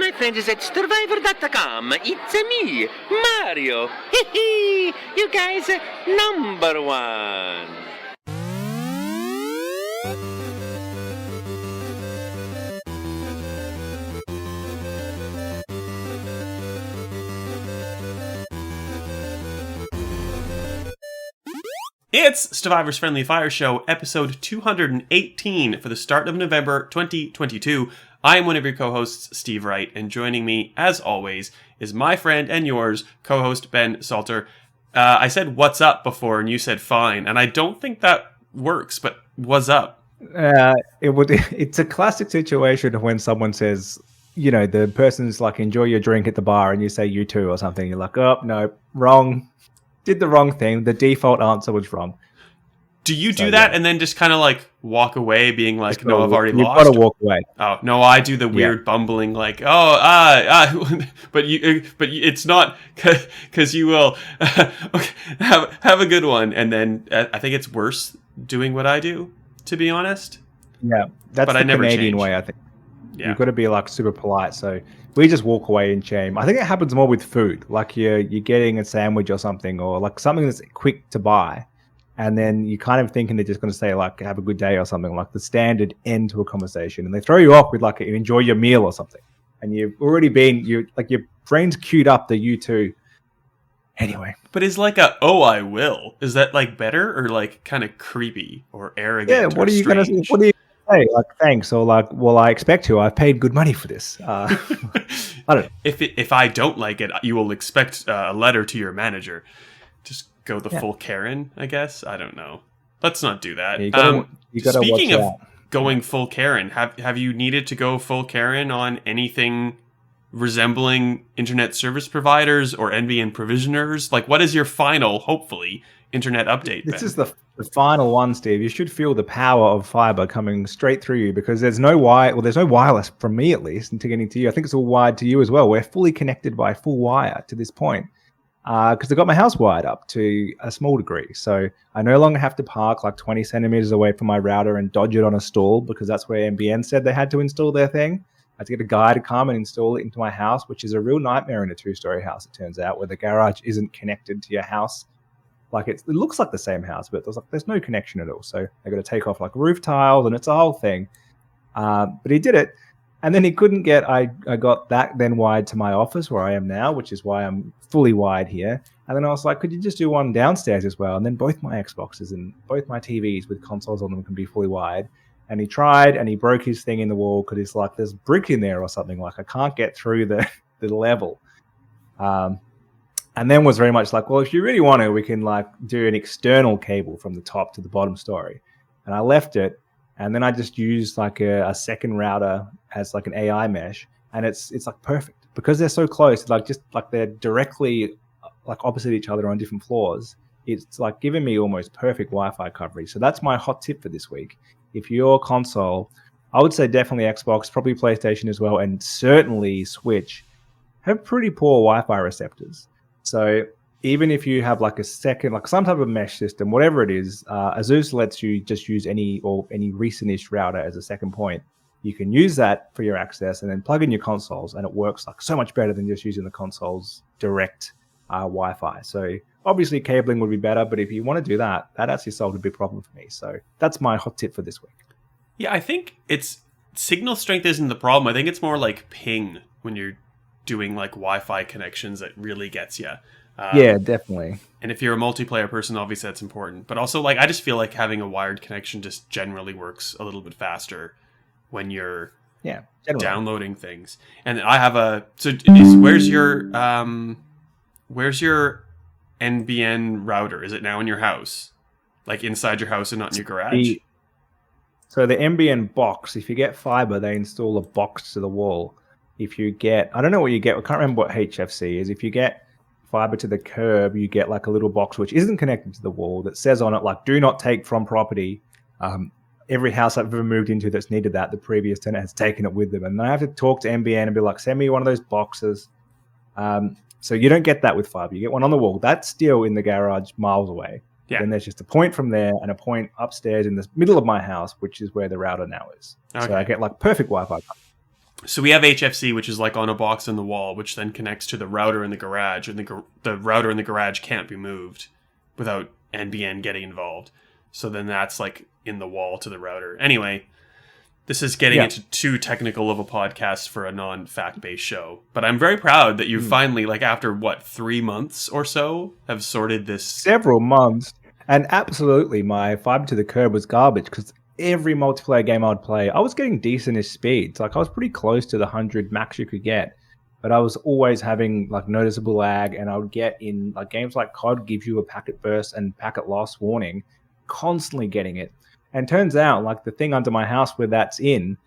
my friends at Stevivor.com. It's me, Mario. Hee you guys, number one. It's Stevivor's Friendly Fire Show, episode 218 for the start of November 2022. I am one of your co-hosts, Steve Wright, and joining me, as always, is my friend and yours, co-host Ben Salter. I said what's up before, and you said fine, and I don't think that works, but what's up? It's a classic situation when someone says, you know, the person's like, enjoy your drink at the bar, and you say you too or something. You're like, oh, no, wrong. Did the wrong thing. The default answer was wrong. Do you do that and then just kind of like walk away being like, no, I've already lost? You've got to walk away. Oh, no, I do the weird bumbling like, but it's not because you will okay, have a good one. And then I think it's worse doing what I do, to be honest. Yeah, that's the Canadian way, I think. Yeah. You've got to be like super polite. So we just walk away in shame. I think it happens more with food. Like you're getting a sandwich or something, or like something that's quick to buy. And then you kind of thinking they're just going to say like, have a good day or something, like the standard end to a conversation. And they throw you off with like, enjoy your meal or something. And you've already your brain's queued up the you too. Anyway. But is like I will. Is that like better or like kind of creepy or arrogant? Yeah, what are you going to say? What are you hey, like, thanks, or like, well, I expect to. I've paid good money for this. I don't know. If I don't like it, you will expect a letter to your manager. Just go the full Karen, I guess. I don't know. Let's not do that. Yeah, you gotta speaking of going full Karen, have you needed to go full Karen on anything resembling internet service providers or NBN provisioners? Like, what is your final, hopefully, internet update? This is the final one, Steve. You should feel the power of fiber coming straight through you because there's no wireless from me at least into getting to you. I think it's all wired to you as well. We're fully connected by full wire to this point because I got my house wired up to a small degree. So I no longer have to park like 20 centimeters away from my router and dodge it on a stall because that's where NBN said they had to install their thing. I had to get a guy to come and install it into my house, which is a real nightmare in a 2-story house, it turns out, where the garage isn't connected to your house. Like it looks like the same house, but there's no connection at all. So they got to take off like roof tiles, and it's a whole thing. But he did it, and then he couldn't get. I got that then wired to my office where I am now, which is why I'm fully wired here. And then I was like, could you just do one downstairs as well? And then both my Xboxes and both my TVs with consoles on them can be fully wired. And he tried, and he broke his thing in the wall because he's like, there's brick in there or something. Like I can't get through the level. And then was very much like, well, if you really want to, we can like do an external cable from the top to the bottom story. And I left it. And then I just used like a second router as like an AI mesh. And it's like perfect because they're so close, like just like they're directly like opposite each other on different floors. It's like giving me almost perfect Wi-Fi coverage. So that's my hot tip for this week. If your console, I would say definitely Xbox, probably PlayStation as well, and certainly Switch, have pretty poor Wi-Fi receptors. So even if you have like a second, like some type of mesh system, whatever it is, Asus lets you just use any recent-ish router as a second point. You can use that for your access and then plug in your consoles, and it works like so much better than just using the console's direct Wi-Fi. So obviously cabling would be better, but if you want to do that, that actually solved a big problem for me. So that's my hot tip for this week. Yeah, I think it's signal strength isn't the problem. I think it's more like ping when you're doing like Wi-Fi connections that really gets you. Yeah, definitely. And if you're a multiplayer person, obviously that's important. But also, like, I just feel like having a wired connection just generally works a little bit faster when you're downloading things. And I have where's your NBN router? Is it now in your house? Like inside your house and not in your garage? So the NBN box, if you get fiber, they install a box to the wall. If you get, I don't know what you get. I can't remember what HFC is. If you get fiber to the curb, you get like a little box which isn't connected to the wall that says on it, like, do not take from property. Every house I've ever moved into that's needed that, the previous tenant has taken it with them. And I have to talk to NBN and be like, send me one of those boxes. So you don't get that with fiber. You get one on the wall. That's still in the garage miles away. Yeah. Then there's just a point from there and a point upstairs in the middle of my house, which is where the router now is. Okay. So I get like perfect Wi-Fi. So we have HFC, which is like on a box on the wall, which then connects to the router in the garage, and the router in the garage can't be moved without NBN getting involved. So then that's like in the wall to the router. Anyway, this is getting into too technical of a podcast for a non-fact-based show. But I'm very proud that you finally, like after 3 months or so, have sorted this. Several months. And absolutely, my fiber to the curb was garbage because every multiplayer game I'd play, I was getting decentish speeds. Like I was pretty close to the 100 max you could get, but I was always having like noticeable lag. And I would get in like games like COD gives you a packet burst and packet loss warning, constantly getting it. And turns out like the thing under my house where that's in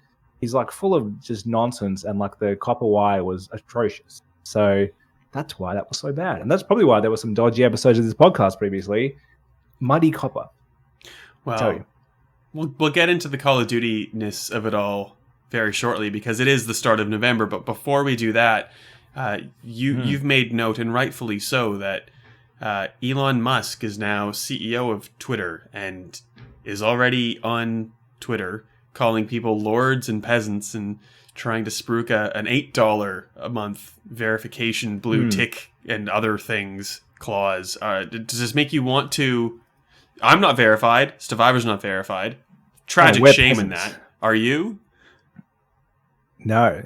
is like full of just nonsense, and like the copper wire was atrocious. So that's why that was so bad. And that's probably why there were some dodgy episodes of this podcast previously. Muddy copper. Well, we'll get into the Call of Duty-ness of it all very shortly because it is the start of November. But before we do that, you've made note, and rightfully so, that Elon Musk is now CEO of Twitter and is already on Twitter calling people lords and peasants and trying to spruik an $8 a month verification blue tick and other things clause. Does this make you want to... I'm not verified. Stevivor's not verified. Tragic shame in that. Are you? No.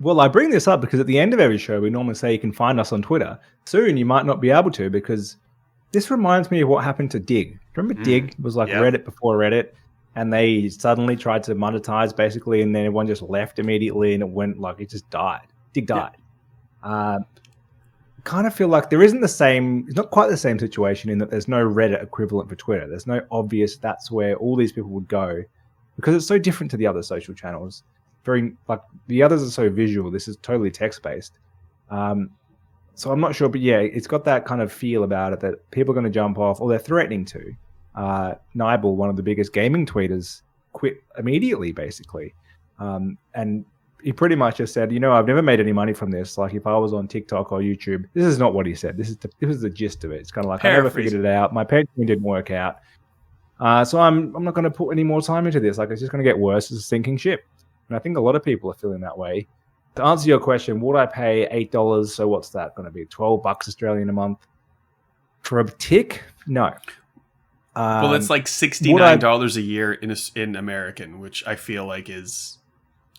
Well, I bring this up because at the end of every show, we normally say you can find us on Twitter. Soon you might not be able to because this reminds me of what happened to Dig. Remember Dig was like Reddit before Reddit, and they suddenly tried to monetize basically, and then everyone just left immediately, and it went like it just died. Dig died. Kind of feel like there isn't the same, it's not quite the same situation in that there's no Reddit equivalent for Twitter. There's no obvious that's where all these people would go because it's so different to the other social channels. Very like the others are so visual. This is totally text based. So I'm not sure, but yeah, it's got that kind of feel about it that people are going to jump off, or they're threatening to. Nibel, one of the biggest gaming tweeters, quit immediately, basically. And he pretty much just said, I've never made any money from this. Like if I was on TikTok or YouTube, this is not what he said. This is the gist of it. It's kind of like, I never figured it out. My parenting didn't work out. So I'm not going to put any more time into this. Like it's just going to get worse. It's a sinking ship. And I think a lot of people are feeling that way. To answer your question, would I pay $8? So what's that going to be? $12 Australian a month for a tick? No. Well, it's like $69 a year in American, which I feel like is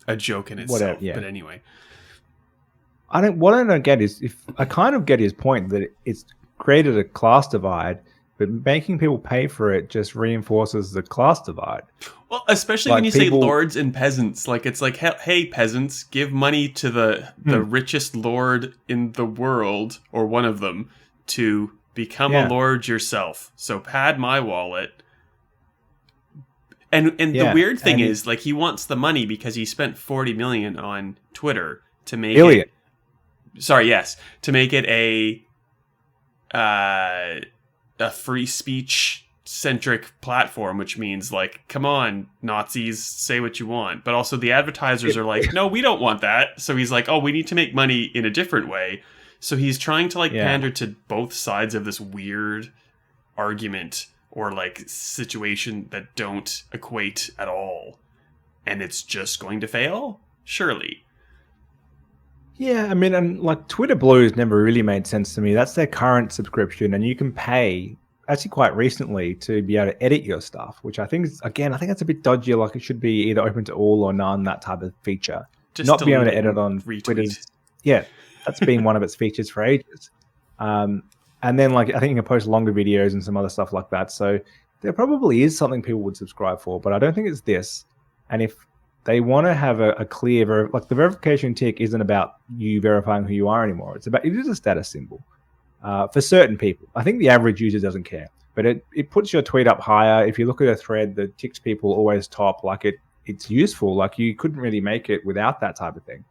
a joke in itself. But anyway, what I don't get is if I kind of get his point that it's created a class divide, but making people pay for it just reinforces the class divide. Well, especially like when you say lords and peasants, like it's like, hey, peasants, give money to the richest lord in the world, or one of them, to become a lord yourself. So pad my wallet. And the weird thing is, like, he wants the money because he spent $40 million on Twitter to make it. Sorry, yes, to make it a free speech centric platform, which means like, come on, Nazis, say what you want. But also the advertisers are like, no, we don't want that. So he's like, oh, we need to make money in a different way. So he's trying to pander to both sides of this weird argument or like situation that don't equate at all. And it's just going to fail? Surely. Yeah, I mean, and like Twitter Blues never really made sense to me. That's their current subscription, and you can pay actually quite recently to be able to edit your stuff, which I think is, again, I think that's a bit dodgy. Like it should be either open to all or none, that type of feature. Just not be able to edit on Twitter's. Yeah, that's been one of its features for ages. And then like I think you can post longer videos and some other stuff like that. So there probably is something people would subscribe for, but I don't think it's this. And if they want to have a clear, like the verification tick isn't about you verifying who you are anymore. It is a status symbol for certain people. I think the average user doesn't care, but it puts your tweet up higher. If you look at a thread, the ticks people always top. Like it's useful. Like you couldn't really make it without that type of thing.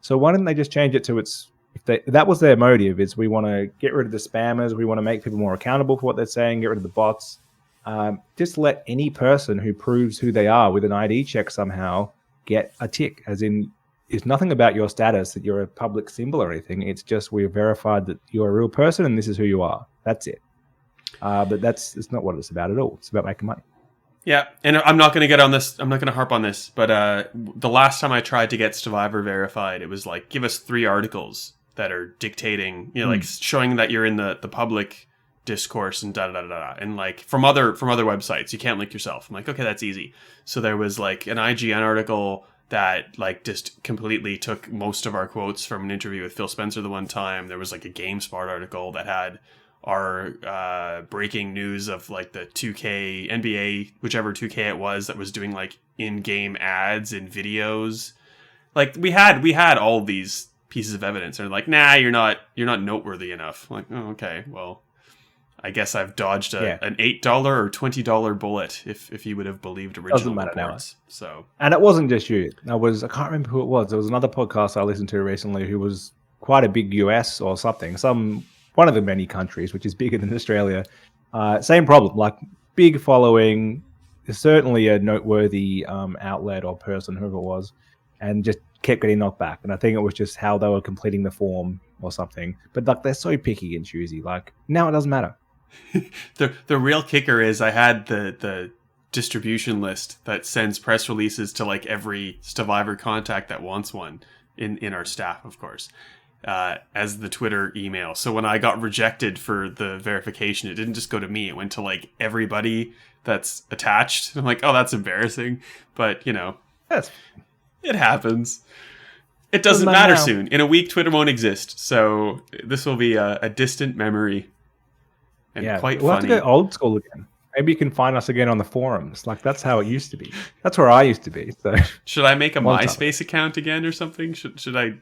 So why didn't they just change it to if that was their motive, is we want to get rid of the spammers, we want to make people more accountable for what they're saying, get rid of the bots. Just let any person who proves who they are with an ID check somehow get a tick, as in it's nothing about your status that you're a public symbol or anything. It's just we've verified that you're a real person and this is who you are. That's it. But it's not what it's about at all. It's about making money. Yeah, and I'm not going to get on this. I'm not going to harp on this, but the last time I tried to get Stevivor verified, it was like, give us 3 articles that are dictating, like showing that you're in the public discourse and da-da-da-da-da. And like from other websites, you can't link yourself. I'm like, okay, that's easy. So there was like an IGN article that like just completely took most of our quotes from an interview with Phil Spencer the one time. There was like a GameSpot article that had our breaking news of like the 2K NBA, whichever 2K it was, that was doing like in-game ads and videos. Like we had all these pieces of evidence, and they're like, nah, you're not noteworthy enough. I'm like, oh, okay, well, I guess I've dodged an $8 or $20 bullet if you would have believed original reports. So, and it wasn't just you. I can't remember who it was. There was another podcast I listened to recently who was quite a big US or something, one of the many countries, which is bigger than Australia. Same problem, like big following, certainly a noteworthy outlet or person, whoever it was, and just kept getting knocked back. And I think it was just how they were completing the form or something. But like they're so picky and choosy. Like now it doesn't matter. The real kicker is I had the distribution list that sends press releases to like every Stevivor contact that wants one in our staff, of course. As the Twitter email. So when I got rejected for the verification, it didn't just go to me. It went to like everybody that's attached. I'm like, oh, that's embarrassing. But, Yes. It happens. It doesn't matter soon. In a week, Twitter won't exist. So this will be a distant memory. And quite we'll funny. Have to go old school again. Maybe you can find us again on the forums. Like that's how it used to be. That's where I used to be. So should I make a MySpace account again or something? Should I?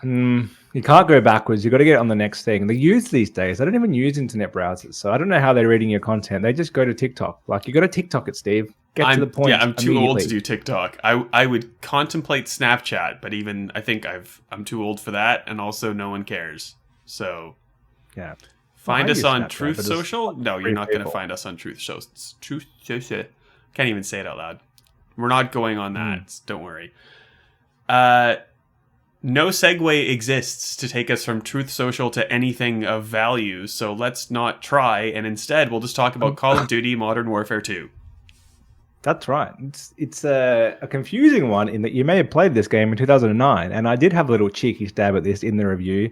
You can't go backwards. You got to get on the next thing. The youth these days, they don't even use internet browsers. So I don't know how they're reading your content. They just go to TikTok. Like you got to TikTok it, Steve. Get to the point. Yeah, I'm too old to do TikTok. I would contemplate Snapchat, but even I think I'm too old for that, and also no one cares. So yeah. Find us on Truth Social? No, you're not going to find us on Truth Social. Truth Social. Can't even say it out loud. We're not going on that. Don't worry. No segue exists to take us from Truth Social to anything of value, so let's not try, and instead we'll just talk about Call of Duty Modern Warfare 2. That's right. It's a confusing one in that you may have played this game in 2009, and I did have a little cheeky stab at this in the review,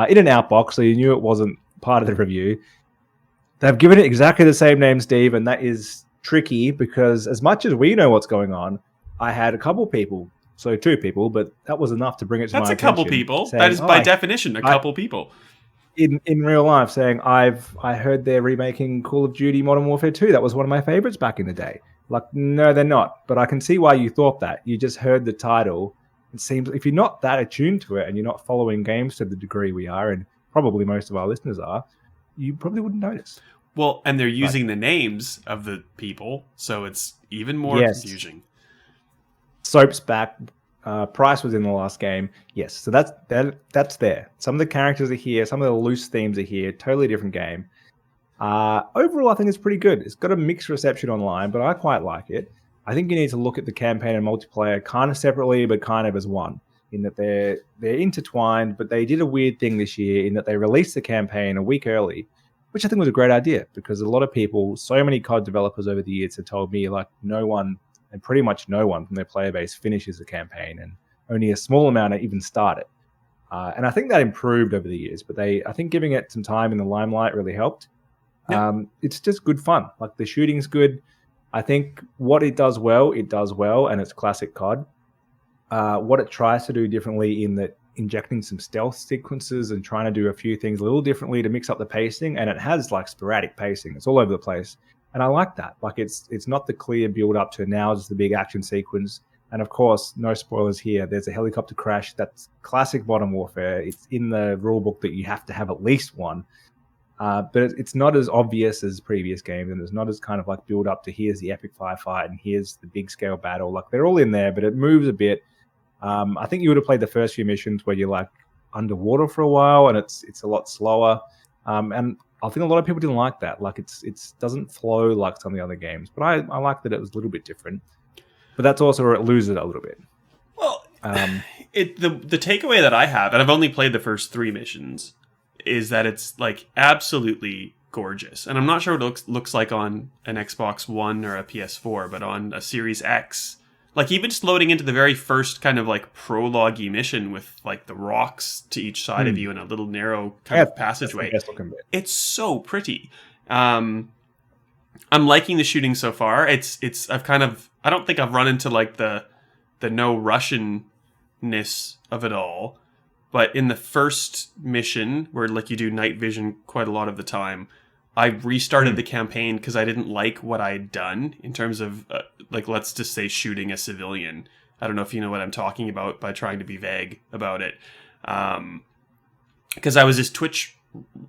in an outbox, so you knew it wasn't part of the review. They've given it exactly the same name, Steve, and that is tricky because as much as we know what's going on, I had a couple people, so 2 people, but that was enough to bring it to my attention. That's a couple people. Saying, that is by definition a couple people. In real life, saying I heard they're remaking Call of Duty Modern Warfare 2. That was one of my favorites back in the day. Like, no, they're not. But I can see why you thought that. You just heard the title. It seems if you're not that attuned to it and you're not following games to the degree we are, and probably most of our listeners are, you probably wouldn't notice. Well, and they're using the names of the people, so it's even more confusing. Soap's back. Price was in the last game. Yes, so that's there. Some of the characters are here. Some of the loose themes are here. Totally different game. Overall, I think it's pretty good. It's got a mixed reception online, but I quite like it. I think you need to look at the campaign and multiplayer kind of separately, but kind of as one, in that they're intertwined, but they did a weird thing this year in that they released the campaign a week early, which I think was a great idea because a lot of people, so many COD developers over the years have told me like no one, and pretty much no one from their player base finishes the campaign, and only a small amount even start it. And I think that improved over the years, but I think giving it some time in the limelight really helped. Yep. It's just good fun. Like the shooting's good. I think what it does well, and it's classic COD. What it tries to do differently in that injecting some stealth sequences and trying to do a few things a little differently to mix up the pacing, and it has like sporadic pacing. It's all over the place. And I like that. Like it's not the clear build up to now just the big action sequence. And of course, no spoilers here. There's a helicopter crash. That's classic Modern Warfare. It's in the rule book that you have to have at least one. But it's not as obvious as previous games, and it's not as kind of like build up to here's the epic firefight and here's the big scale battle. Like they're all in there, but it moves a bit. I think you would have played the first few missions where you're like underwater for a while, and it's a lot slower. And I think a lot of people didn't like that. Like it doesn't flow like some of the other games. But I like that it was a little bit different. But that's also where it loses it a little bit. Well, the takeaway that I have, and I've only played the first 3 missions, is that it's like absolutely gorgeous. And I'm not sure what it looks like on an Xbox One or a PS4, but on a Series X, like even just loading into the very first kind of like prologue-y mission with like the rocks to each side of you in a little narrow kind of passageway. It's so pretty. I'm liking the shooting so far. I don't think I've run into like the no Russian-ness of it all. But in the first mission, where like you do night vision quite a lot of the time, I restarted the campaign because I didn't like what I'd done in terms of, like, let's just say shooting a civilian. I don't know if you know what I'm talking about by trying to be vague about it. Because I was just twitch,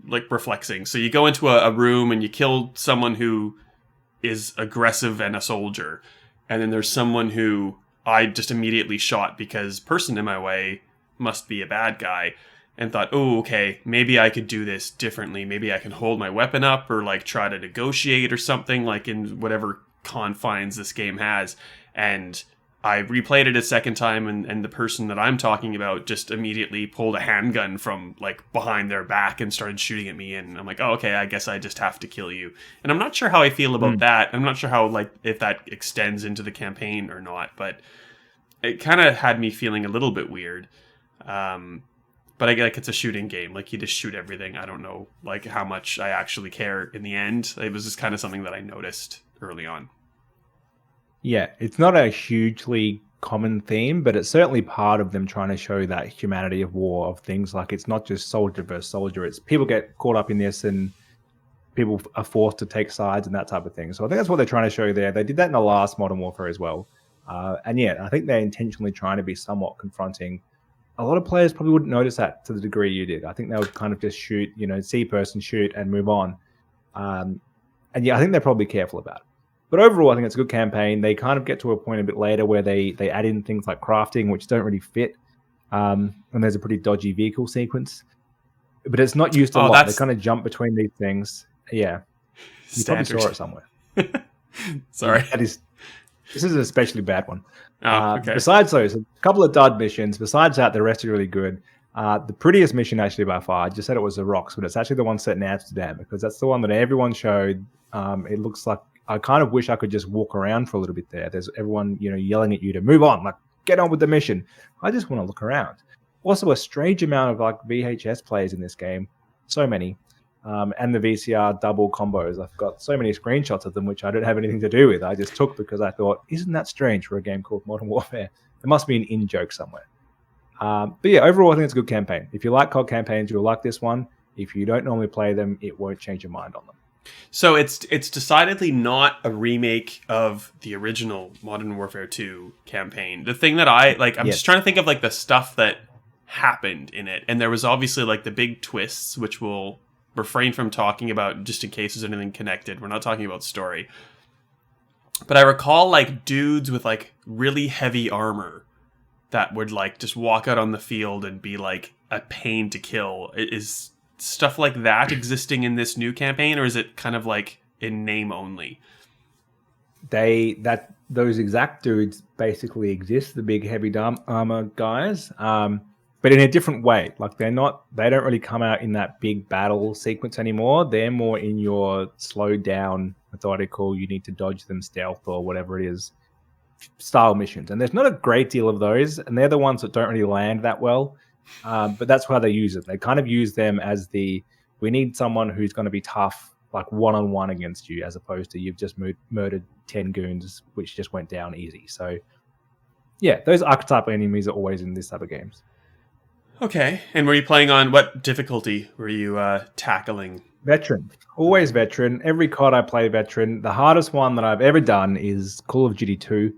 like, reflexing. So you go into a room and you kill someone who is aggressive and a soldier. And then there's someone who I just immediately shot because person in my way must be a bad guy. And thought, oh, okay, maybe I could do this differently. Maybe I can hold my weapon up or like try to negotiate or something, like in whatever confines this game has. And I replayed it a second time, and the person that I'm talking about just immediately pulled a handgun from like behind their back and started shooting at me. And I'm like, oh, okay, I guess I just have to kill you. And I'm not sure how I feel about that. I'm not sure how, like, if that extends into the campaign or not, but it kind of had me feeling a little bit weird. But I get like it's a shooting game. Like you just shoot everything. I don't know like how much I actually care in the end. It was just kind of something that I noticed early on. Yeah, it's not a hugely common theme, but it's certainly part of them trying to show that humanity of war, of things like it's not just soldier versus soldier. It's people get caught up in this and people are forced to take sides and that type of thing. So I think that's what they're trying to show there. They did that in the last Modern Warfare as well. And yeah, I think they're intentionally trying to be somewhat confronting. A lot of players probably wouldn't notice that to the degree you did. I think they would kind of just shoot, see person shoot and move on. And yeah, I think they're probably careful about it. But overall, I think it's a good campaign. They kind of get to a point a bit later where they add in things like crafting, which don't really fit. And there's a pretty dodgy vehicle sequence. But it's not used a lot. They kind of jump between these things. Yeah. You probably saw it somewhere. Sorry. This is an especially bad one. Oh, okay. Besides those, a couple of dud missions. Besides that, the rest are really good. The prettiest mission, actually, by far, I just said it was the rocks, but it's actually the one set in Amsterdam because that's the one that everyone showed. It looks like I kind of wish I could just walk around for a little bit there. There's everyone, yelling at you to move on, like get on with the mission. I just want to look around. Also, a strange amount of like VHS players in this game, so many, and the VCR double combos. I've got so many screenshots of them, which I don't have anything to do with. I just took because I thought, isn't that strange for a game called Modern Warfare? There must be an in-joke somewhere. But yeah, overall, I think it's a good campaign. If you like COD campaigns, you'll like this one. If you don't normally play them, it won't change your mind on them. So it's decidedly not a remake of the original Modern Warfare 2 campaign. The thing that I'm just trying to think of like the stuff that happened in it. And there was obviously like the big twists, which we'll refrain from talking about just in case there's anything connected. We're not talking about story. But I recall like dudes with like really heavy armor that would like just walk out on the field and be like a pain to kill. Is stuff like that existing in this new campaign, or is it kind of like in name only? Those exact dudes basically exist, the big heavy armor guys, but in a different way. Like they don't really come out in that big battle sequence anymore. They're more in your slowed down, methodical, you need to dodge them, stealth or whatever it is, style missions. And there's not a great deal of those, and they're the ones that don't really land that well. But that's why they use it. They kind of use them as we need someone who's going to be tough, like one-on-one against you, as opposed to you've just murdered 10 goons, which just went down easy. So, yeah, those archetypal enemies are always in this type of games. Okay. And were you playing on what difficulty were you tackling? Veteran. Always veteran. Every COD I play veteran. The hardest one that I've ever done is Call of Duty 2.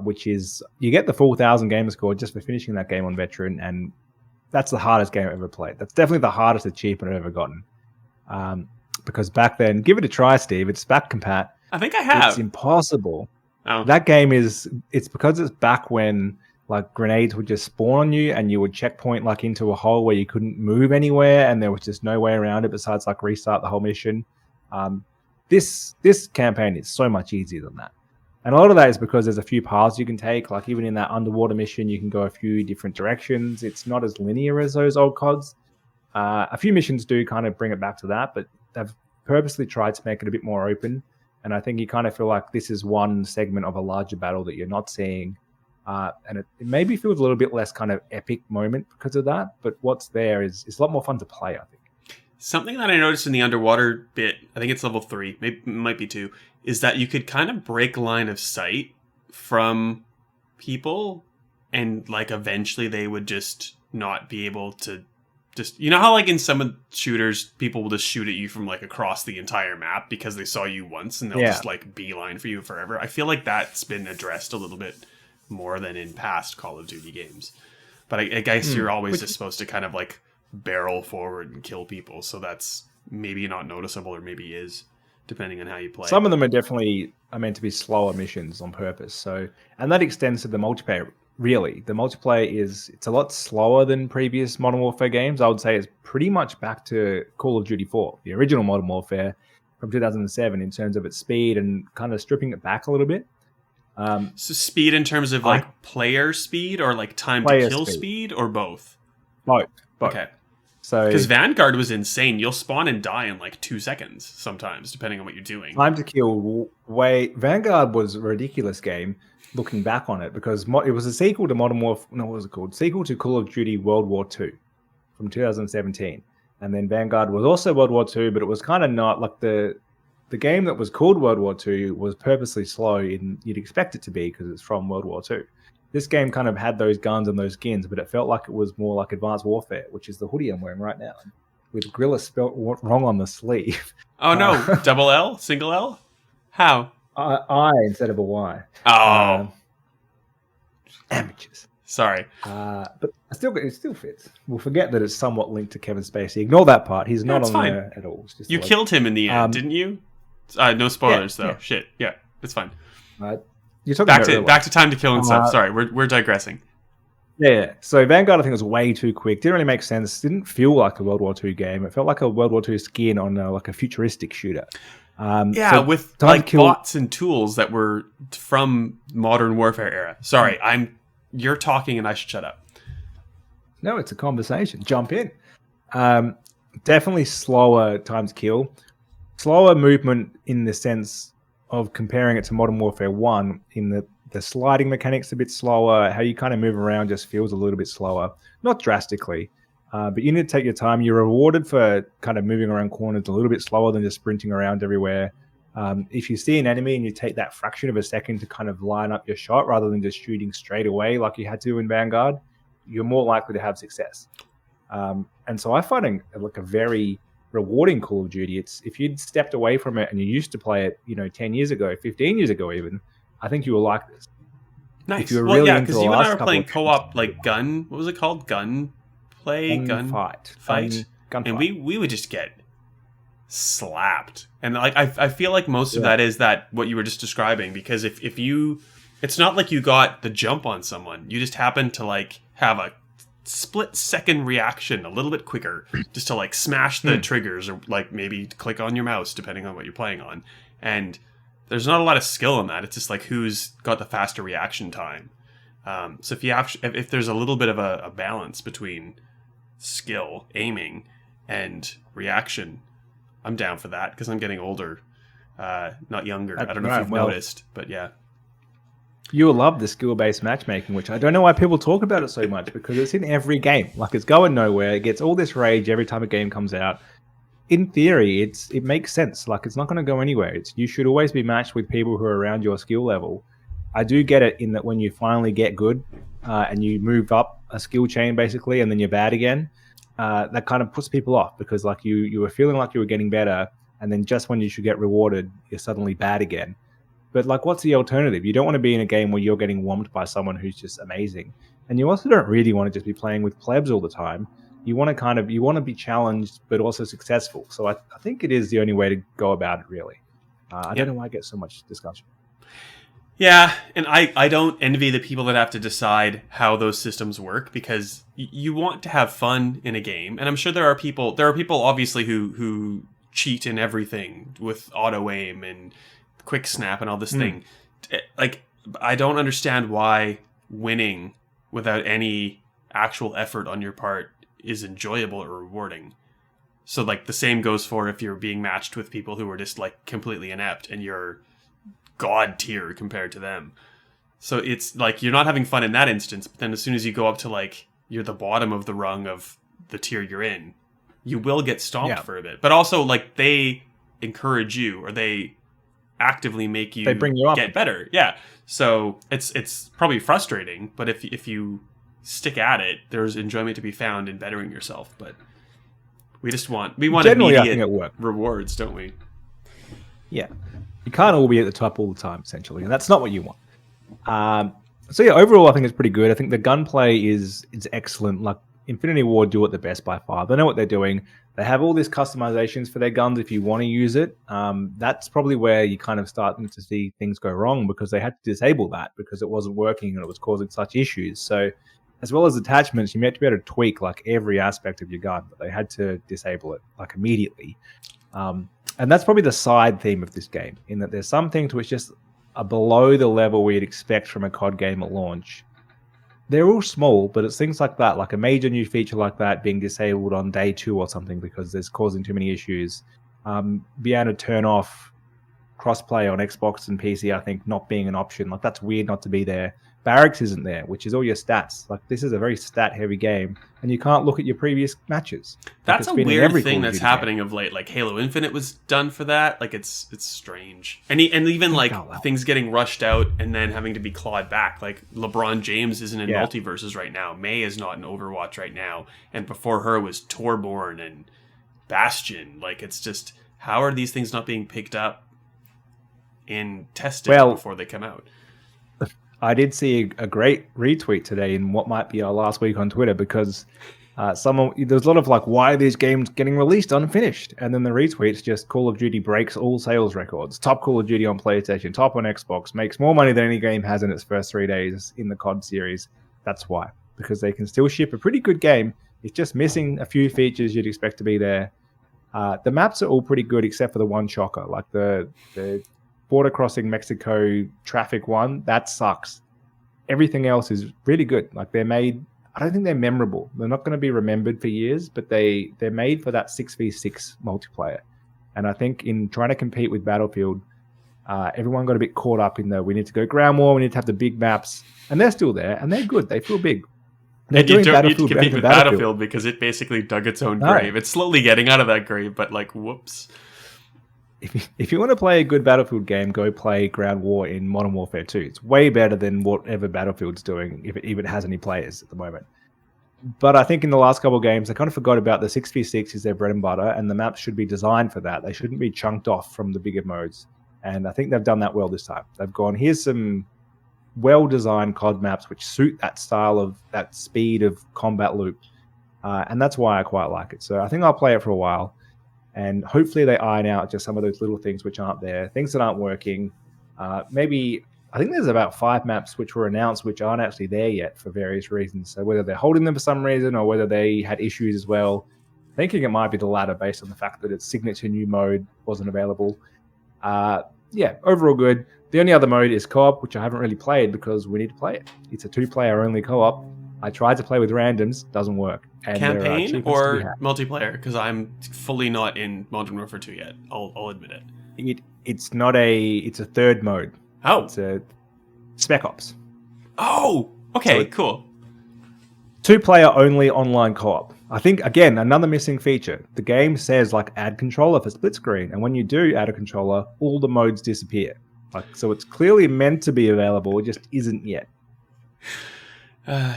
Which is you get the full 1,000 gamer score just for finishing that game on veteran, and that's the hardest game I've ever played. That's definitely the hardest achievement I've ever gotten. Because back then, give it a try, Steve. It's back compat. I think I have. It's impossible. Oh. That game it's because it's back when like grenades would just spawn on you, and you would checkpoint like into a hole where you couldn't move anywhere, and there was just no way around it besides like restart the whole mission. This campaign is so much easier than that. And a lot of that is because there's a few paths you can take. Like even in that underwater mission, you can go a few different directions. It's not as linear as those old CODs. A few missions do kind of bring it back to that, but they've purposely tried to make it a bit more open. And I think you kind of feel like this is one segment of a larger battle that you're not seeing. And it maybe feels a little bit less kind of epic moment because of that. But what's there is a lot more fun to play, I think. Something that I noticed in the underwater bit, I think it's level 3, maybe it might be 2, is that you could kind of break line of sight from people, and like eventually they would just not be able to just, you know how like in some of the shooters people will just shoot at you from like across the entire map because they saw you once and they'll just like beeline for you forever. I feel like that's been addressed a little bit more than in past Call of Duty games. But I guess you're always just supposed to kind of like barrel forward and kill people, so that's maybe not noticeable, or maybe is, depending on how you play. Some of them are definitely meant to be slower missions on purpose. So, and that extends to the multiplayer. Really, the multiplayer it's a lot slower than previous Modern Warfare games. I would say it's pretty much back to Call of Duty 4, the original Modern Warfare from 2007, in terms of its speed and kind of stripping it back a little bit. So speed in terms of like player speed, or like time to kill speed, or both? Both. Okay. So because Vanguard was insane. You'll spawn and die in like 2 seconds sometimes, depending on what you're doing. Time to kill Vanguard was a ridiculous game looking back on it, because it was a sequel to Modern Warfare. No, what was it called? Sequel to Call of Duty World War II from 2017. And then Vanguard was also World War II, but it was kind of not like the game that was called World War II was purposely slow, and you'd expect it to be because it's from World War II. This game kind of had those guns and those skins, but it felt like it was more like Advanced Warfare, which is the hoodie I'm wearing right now, with Gorilla spelt wrong on the sleeve. Oh no, double L, single L? How? I instead of a Y. Oh, amateurs. Sorry. But it still fits. We'll forget that it's somewhat linked to Kevin Spacey. Ignore that part. He's not on there at all. It's just you killed him in the end, didn't you? No spoilers though. Yeah. Shit. Yeah, it's fine. You're talking back to time to kill and stuff. Sorry, we're digressing. Yeah. So Vanguard, I think, was way too quick. Didn't really make sense. Didn't feel like a World War II game. It felt like a World War II skin on like a futuristic shooter. So with like bots and tools that were from Modern Warfare era. Sorry, you're talking and I should shut up. No, it's a conversation. Jump in. Definitely slower time to kill. Slower movement in the sense of comparing it to Modern Warfare 1, in the sliding mechanics a bit slower, how you kind of move around just feels a little bit slower. Not drastically, but you need to take your time. You're rewarded for kind of moving around corners a little bit slower than just sprinting around everywhere. If you see an enemy and you take that fraction of a second to kind of line up your shot rather than just shooting straight away like you had to in Vanguard, you're more likely to have success. And so I find it like a very rewarding Call of Duty. It's if you'd stepped away from it and you used to play it, 10 years ago, 15 years ago even, I think you will like this. Nice. If you were really into because you and I were playing co-op, like gun. What was it called? Gun fight. And we would just get slapped. And like I feel like most of that is that what you were just describing, because if you, it's not like you got the jump on someone. You just happen to like have a split second reaction a little bit quicker just to like smash the triggers, or like maybe click on your mouse depending on what you're playing on. And there's not a lot of skill in that. It's just like who's got the faster reaction time. So if there's a little bit of a balance between skill, aiming, and reaction, I'm down for that, because I'm getting older, not younger. I don't know if you've noticed, but yeah. You'll love the skill-based matchmaking, which I don't know why people talk about it so much, because it's in every game. Like, it's going nowhere. It gets all this rage every time a game comes out. In theory, it makes sense. Like, it's not going to go anywhere. You should always be matched with people who are around your skill level. I do get it in that when you finally get good and you move up a skill chain, basically, and then you're bad again, that kind of puts people off, because like you were feeling like you were getting better, and then just when you should get rewarded, you're suddenly bad again. But like, what's the alternative? You don't want to be in a game where you're getting whomped by someone who's just amazing. And you also don't really want to just be playing with plebs all the time. You want to be challenged, but also successful. So I think it is the only way to go about it, really. I don't know why I get so much discussion. Yeah, and I don't envy the people that have to decide how those systems work, because you want to have fun in a game. And I'm sure there are people obviously who cheat in everything with auto aim and quick snap and all this thing. Like, I don't understand why winning without any actual effort on your part is enjoyable or rewarding. So like the same goes for if you're being matched with people who are just like completely inept and you're god tier compared to them. So it's like you're not having fun in that instance, but then as soon as you go up to like you're the bottom of the rung of the tier you're in, you will get stomped for a bit. But also like they encourage you, or they actively make you, they bring you up, get better. Yeah. So it's probably frustrating, but if you stick at it, there's enjoyment to be found in bettering yourself. But we want generally, immediate I think it works. rewards, don't we? Yeah. You can't all be at the top all the time, essentially, and that's not what you want. So yeah, overall, I think it's pretty good. I think the gunplay is excellent. Like Infinity Ward do it the best by far. They know what they're doing. They have all these customizations for their guns if you want to use it. That's probably where you kind of starting to see things go wrong, because they had to disable that because it wasn't working and it was causing such issues. So as well as attachments, you meant to be able to tweak like every aspect of your gun, but they had to disable it like immediately. And that's probably the side theme of this game, in that there's some things which just are below the level we'd expect from a COD game at launch. They're all small, but it's things like that, like a major new feature like that being disabled on day 2 or something because there's causing too many issues. Be able to turn off crossplay on Xbox and PC, I think, not being an option. Like, that's weird not to be there. Barracks isn't there, which is all your stats. Like, this is a very stat-heavy game, and you can't look at your previous matches. That's a weird thing that's happening of late. Like, Halo Infinite was done for that. Like, it's strange. And even, like, things getting rushed out and then having to be clawed back. Like, LeBron James isn't in multiverses right now. May is not in Overwatch right now. And before her was Torbjorn and Bastion. Like, it's just, how are these things not being picked up and tested before they come out? I did see a great retweet today in what might be our last week on Twitter, because there's a lot of like, why are these games getting released unfinished? And then the retweets just, Call of Duty breaks all sales records. Top Call of Duty on PlayStation, top on Xbox, makes more money than any game has in its first 3 days in the COD series. That's why. Because they can still ship a pretty good game. It's just missing a few features you'd expect to be there. The maps are all pretty good except for the one shocker. Like the border crossing Mexico traffic one, that sucks. Everything else is really good. Like, they're made, I don't think they're memorable. They're not going to be remembered for years, but they're made for that 6v6 multiplayer. And I think in trying to compete with Battlefield, everyone got a bit caught up in we need to go ground war, we need to have the big maps, and they're still there, and they're good. They feel big. They're doing you don't need to compete with Battlefield because it basically dug its own grave. It's slowly getting out of that grave, but like, whoops. If you want to play a good Battlefield game, go play Ground War in Modern Warfare 2. It's way better than whatever Battlefield's doing, if it even has any players at the moment. But I think in the last couple of games, they kind of forgot about the 6v6 is their bread and butter, and the maps should be designed for that. They shouldn't be chunked off from the bigger modes. And I think they've done that well this time. They've gone, here's some well-designed COD maps which suit that style of, that speed of combat loop. And that's why I quite like it. So I think I'll play it for a while. And hopefully they iron out just some of those little things which aren't there, things that aren't working. Maybe, I think there's about 5 maps which were announced which aren't actually there yet for various reasons. So whether they're holding them for some reason or whether they had issues as well. Thinking it might be the latter based on the fact that its signature new mode wasn't available. Yeah, overall good. The only other mode is co-op, which I haven't really played because we need to play it. It's a 2-player only co-op. I tried to play with randoms, doesn't work. And campaign or multiplayer? Because I'm fully not in Modern Warfare 2 yet. I'll admit it. It's not it's a third mode. Oh. It's a Spec Ops. Oh, okay, so cool. 2-player only online co-op. I think, again, another missing feature. The game says, like, add controller for split screen. And when you do add a controller, all the modes disappear. Like, so it's clearly meant to be available. It just isn't yet.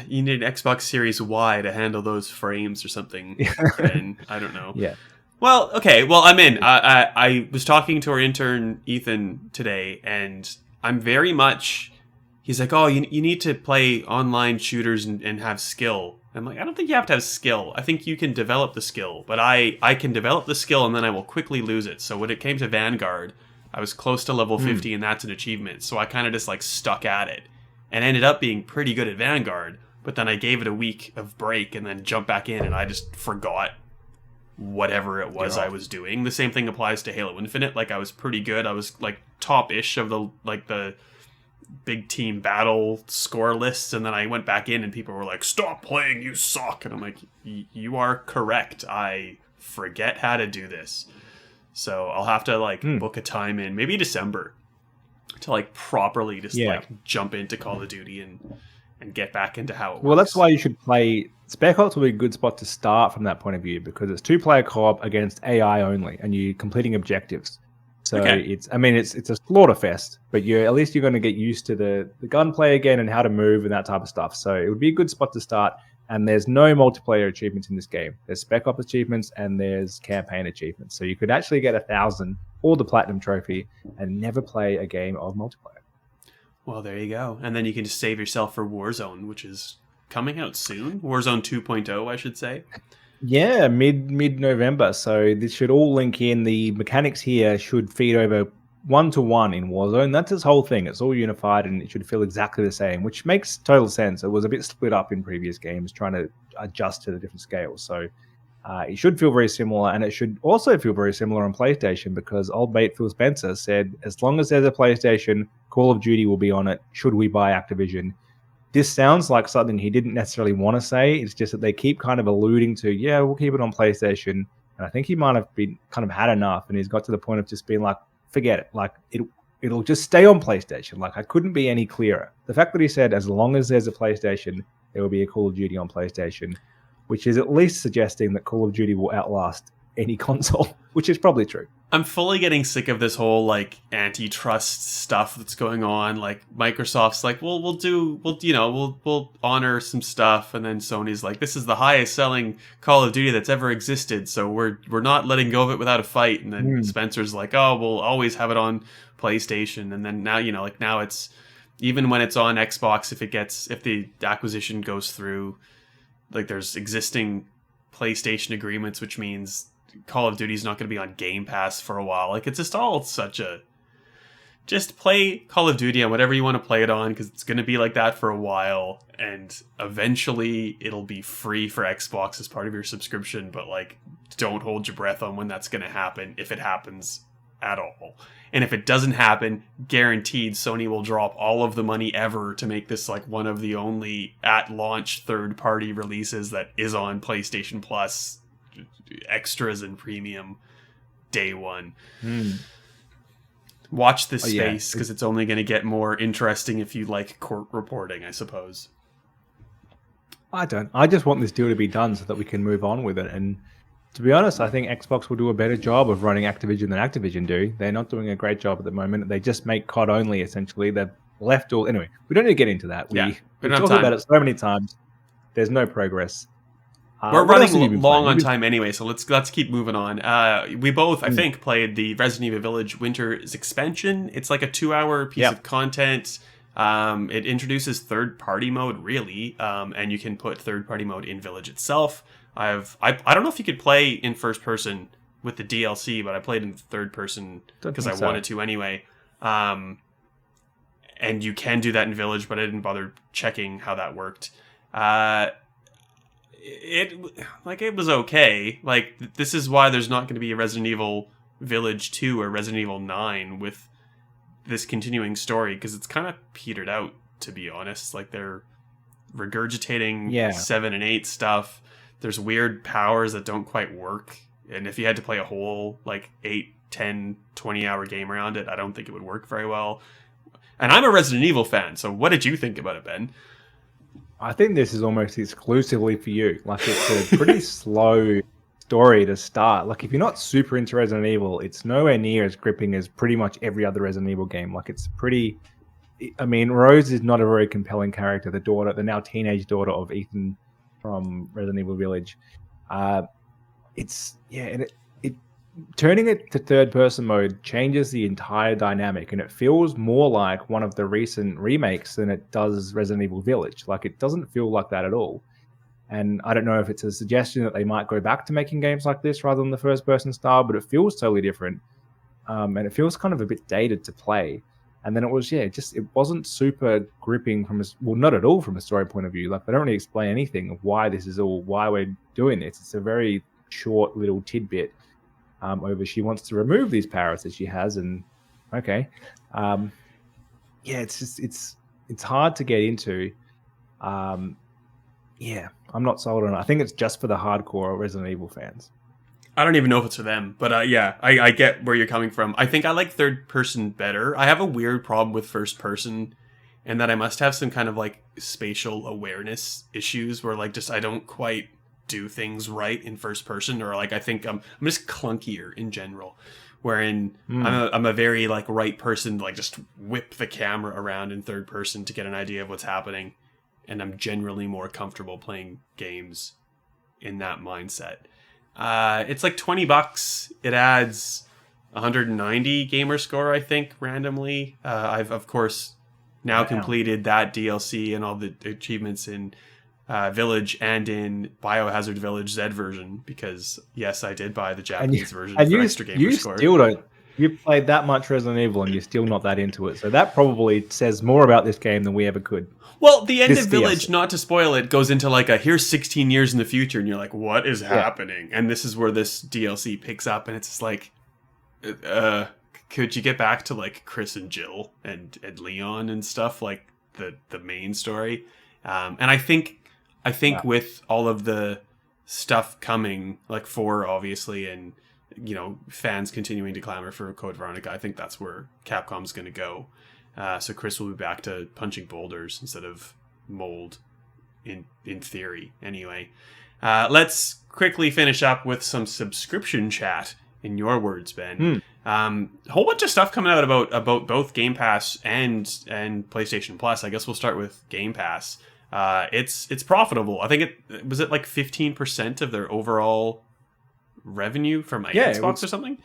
You need an Xbox Series Y to handle those frames or something. And I don't know. Yeah. Well, okay. Well, I'm in. I was talking to our intern, Ethan, today, and I'm very much... He's like, oh, you need to play online shooters and have skill. I'm like, I don't think you have to have skill. I think you can develop the skill. But I can develop the skill and then I will quickly lose it. So when it came to Vanguard, I was close to level 50 and that's an achievement. So I kind of just like stuck at it. And ended up being pretty good at Vanguard, but then I gave it a week of break and then jumped back in and I just forgot whatever it was I was doing. The same thing applies to Halo Infinite. Like, I was pretty good. I was like top-ish of the big team battle score lists, and then I went back in and people were like, stop playing, you suck. And I'm like, you are correct. I forget how to do this. So I'll have to like book a time in maybe December to like properly just like jump into Call of Duty and get back into how it works. Well, that's why you should play Spec Ops. Will be a good spot to start from that point of view, because it's 2-player co-op against AI only, and you're completing objectives. So it's a slaughter fest, but at least you're going to get used to the gunplay again and how to move and that type of stuff. So it would be a good spot to start. And there's no multiplayer achievements in this game. There's Spec Ops achievements and there's campaign achievements. So you could actually get 1,000 or the Platinum Trophy and never play a game of multiplayer. Well, there you go. And then you can just save yourself for Warzone, which is coming out soon. Warzone 2.0, I should say. Yeah, mid-November. So this should all link in. The mechanics here should feed over 1-to-1 in Warzone. That's this whole thing. It's all unified and it should feel exactly the same, which makes total sense. It was a bit split up in previous games, trying to adjust to the different scales. So it should feel very similar, and it should also feel very similar on PlayStation, because old mate Phil Spencer said, as long as there's a PlayStation, Call of Duty will be on it. Should we buy Activision? This sounds like something he didn't necessarily want to say. It's just that they keep kind of alluding to, yeah, we'll keep it on PlayStation. And I think he might have been kind of had enough, and he's got to the point of just being like, forget it. Like, it'll just stay on PlayStation. Like, I couldn't be any clearer. The fact that he said, as long as there's a PlayStation, there will be a Call of Duty on PlayStation, which is at least suggesting that Call of Duty will outlast any console, which is probably true. I'm fully getting sick of this whole like antitrust stuff that's going on. Like Microsoft's like, well, we'll honor some stuff, and then Sony's like, this is the highest selling Call of Duty that's ever existed, so we're not letting go of it without a fight. And then Spencer's like, oh, we'll always have it on PlayStation. And then now now it's, even when it's on Xbox, if the acquisition goes through, like there's existing PlayStation agreements, which means Call of Duty's not going to be on Game Pass for a while. Like, it's just all just play Call of Duty on whatever you want to play it on, because it's going to be like that for a while, and eventually it'll be free for Xbox as part of your subscription. But like, don't hold your breath on when that's going to happen, if it happens at all. And if it doesn't happen, guaranteed Sony will drop all of the money ever to make this like one of the only at launch third-party releases that is on PlayStation Plus extras and premium day one. Watch this space, because it's only going to get more interesting if you like court reporting, I suppose. I don't. I just want this deal to be done so that we can move on with it. And to be honest, I think Xbox will do a better job of running Activision than Activision do. They're not doing a great job at the moment. They just make COD only, essentially. They've left all... Anyway, we don't need to get into that. We've talked about it so many times. There's no progress. We're running long on time anyway, so let's keep moving on. We both, I think, played the Resident Evil Village Winter's expansion. It's like a 2-hour piece of content. It introduces third-party mode, really, and you can put third-party mode in Village itself. I don't know if you could play in first person with the DLC, but I played in third person because I wanted to anyway. And you can do that in Village, but I didn't bother checking how that worked. It was okay. Like, this is why there's not going to be a Resident Evil Village 2 or Resident Evil 9 with this continuing story, because it's kind of petered out, to be honest. Like, they're regurgitating 7 and 8 stuff. There's weird powers that don't quite work. And if you had to play a whole, 8, 10, 20-hour game around it, I don't think it would work very well. And I'm a Resident Evil fan, so what did you think about it, Ben? I think this is almost exclusively for you. It's a pretty slow story to start. If you're not super into Resident Evil, it's nowhere near as gripping as pretty much every other Resident Evil game. It's pretty... I mean, Rose is not a very compelling character. The now teenage daughter of Ethan from Resident Evil Village. Turning it to third-person mode changes the entire dynamic, and it feels more like one of the recent remakes than it does Resident Evil Village. It doesn't feel like that at all. And I don't know if it's a suggestion that they might go back to making games like this rather than the first-person style, but it feels totally different. And it feels kind of a bit dated to play. And then it was, it wasn't super gripping not at all from a story point of view. They don't really explain anything of why we're doing this. It's a very short little tidbit over she wants to remove these powers that she has, and okay. It's hard to get into. I'm not sold on it. I think it's just for the hardcore Resident Evil fans. I don't even know if it's for them, but yeah, I get where you're coming from. I think I like third person better. I have a weird problem with first person, and that I must have some kind of like spatial awareness issues where like just I don't quite do things right in first person, or like I think I'm just clunkier in general. Wherein I'm a very like right person, like just whip the camera around in third person to get an idea of what's happening, and I'm generally more comfortable playing games in that mindset. It's like $20. It adds 190 gamer score, I think, randomly. I've of course now completed that DLC and all the achievements in Village and in Biohazard Village Z version, because yes, I did buy the Japanese version for extra gamer score. Still don't. You played that much Resident Evil and you're still not that into it. So that probably says more about this game than we ever could. Well, the end of Village, DLC. not to spoil it, goes into like here's 16 years in the future, and you're like, what is happening? And this is where this DLC picks up, and it's just like, could you get back to like Chris and Jill and Leon and stuff, like the main story? And I think with all of the stuff coming, like 4 obviously, and you know, fans continuing to clamor for Code Veronica, I think that's where Capcom's going to go. So Chris will be back to punching boulders instead of mold, in theory. Anyway, let's quickly finish up with some subscription chat. In your words, Ben. A whole bunch of stuff coming out about both Game Pass and PlayStation Plus. I guess we'll start with Game Pass. It's profitable. I think it was like 15% of their overall revenue from Xbox or something.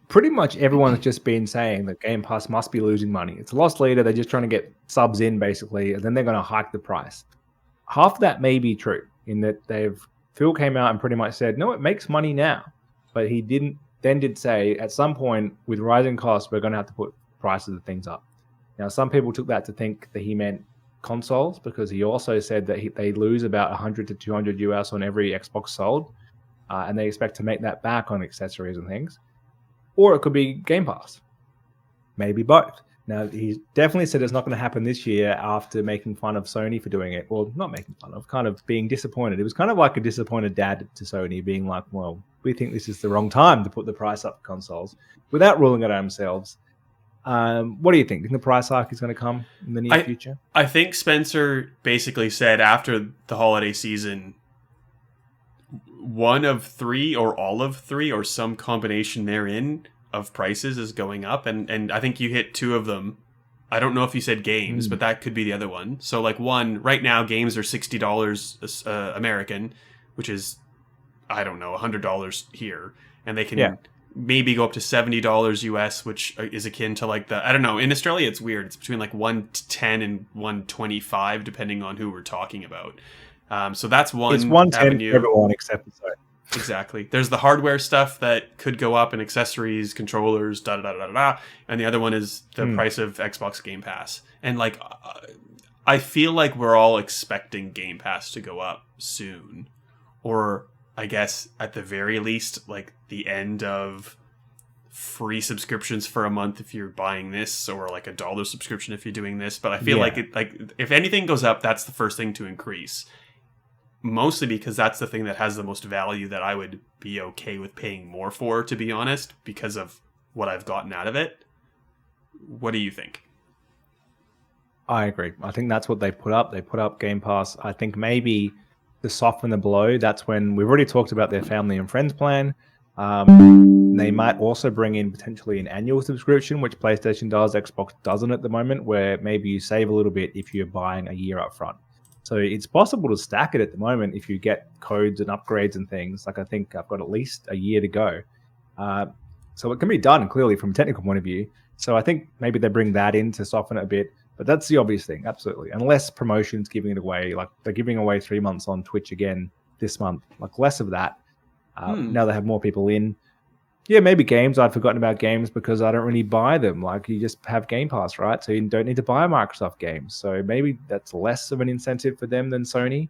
Pretty much everyone's just been saying that Game Pass must be losing money. It's a loss leader. They're just trying to get subs in, basically, and then they're going to hike the price. Half of that may be true, in that Phil came out and pretty much said, no, it makes money now. But he did say, at some point, with rising costs, we're going to have to put prices of things up. Now, some people took that to think that he meant consoles, because he also said that they lose about 100 to 200 US on every Xbox sold, and they expect to make that back on accessories and things. Or it could be Game Pass. Maybe both. Now, he definitely said it's not going to happen this year after making fun of Sony for doing it. Well, not making fun of, kind of being disappointed. It was kind of like a disappointed dad to Sony, being like, well, we think this is the wrong time to put the price up for consoles, without ruling it out themselves. What do you think? Do you think the price hike is going to come in the near future? I think Spencer basically said after the holiday season, one of 3 or all of 3 or some combination therein of prices is going up, and I think you hit 2 of them. I don't know if you said games, but that could be the other one. So like one, right now games are $60 American, which is, I don't know, $100 here, and they can maybe go up to $70 US, which is akin to like I don't know, in Australia it's weird. It's between like 110 and 125 depending on who we're talking about. So that's one. It's 110 avenue. For everyone except the Sony. Exactly. There's the hardware stuff that could go up in accessories, controllers, and the other one is the price of Xbox Game Pass. And like, I feel like we're all expecting Game Pass to go up soon, or I guess at the very least, like the end of free subscriptions for a month if you're buying this, or like $1 subscription if you're doing this. But I feel like if anything goes up, that's the first thing to increase. Mostly because that's the thing that has the most value that I would be okay with paying more for, to be honest, because of what I've gotten out of it. What do you think? I agree. I think that's what they put up. They put up Game Pass. I think maybe to soften the blow, that's when we've already talked about their family and friends plan. They might also bring in potentially an annual subscription, which PlayStation does, Xbox doesn't at the moment, where maybe you save a little bit if you're buying a year up front. So it's possible to stack it at the moment if you get codes and upgrades and things. Like I think I've got at least a year to go. So it can be done clearly from a technical point of view. So I think maybe they bring that in to soften it a bit. But that's the obvious thing, absolutely. Unless promotions giving it away, like they're giving away 3 months on Twitch again this month, like less of that. Now they have more people in. Yeah, maybe games. I'd forgotten about games because I don't really buy them. Like you just have Game Pass, right? So you don't need to buy Microsoft games. So maybe that's less of an incentive for them than Sony.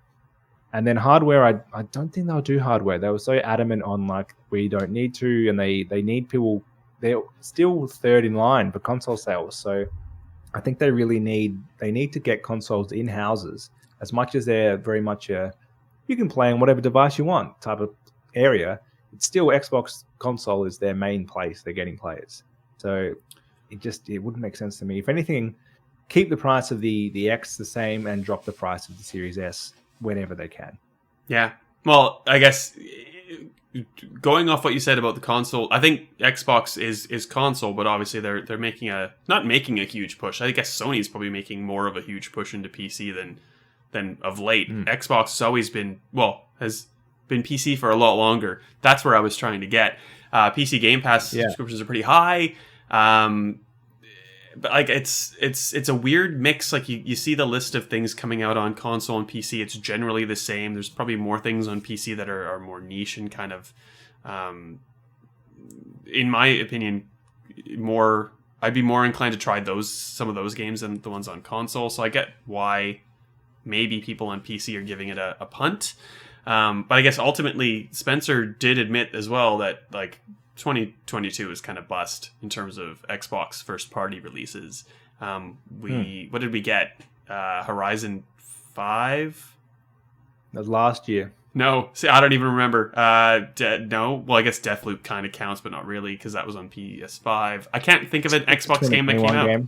And then hardware, I don't think they'll do hardware. They were so adamant on like, we don't need to, and they need people. They're still third in line for console sales. So I think they need to get consoles in houses, as much as they're very much you can play on whatever device you want type of area. it's still Xbox console is their main place. They're getting players. So it wouldn't make sense to me. If anything, keep the price of the X the same and drop the price of the Series S whenever they can. Yeah. Well, I guess going off what you said about the console, I think Xbox is console, but obviously they're not making a huge push. I guess Sony's probably making more of a huge push into PC than of late. Xbox has always been has been PC for a lot longer. That's where I was trying to get. PC Game Pass subscriptions are pretty high. But like it's a weird mix. Like you see the list of things coming out on console and PC. It's generally the same. There's probably more things on PC that are more niche and kind of, in my opinion, I'd be more inclined to try some of those games than the ones on console. So I get why maybe people on PC are giving it a punt. But I guess ultimately Spencer did admit as well that like 2022 is kind of bust in terms of Xbox first party releases. What did we get? Horizon 5? That was last year. No, see, I don't even remember. No, well, I guess Deathloop kind of counts, but not really because that was on PS5. I can't think of an Xbox game that came out.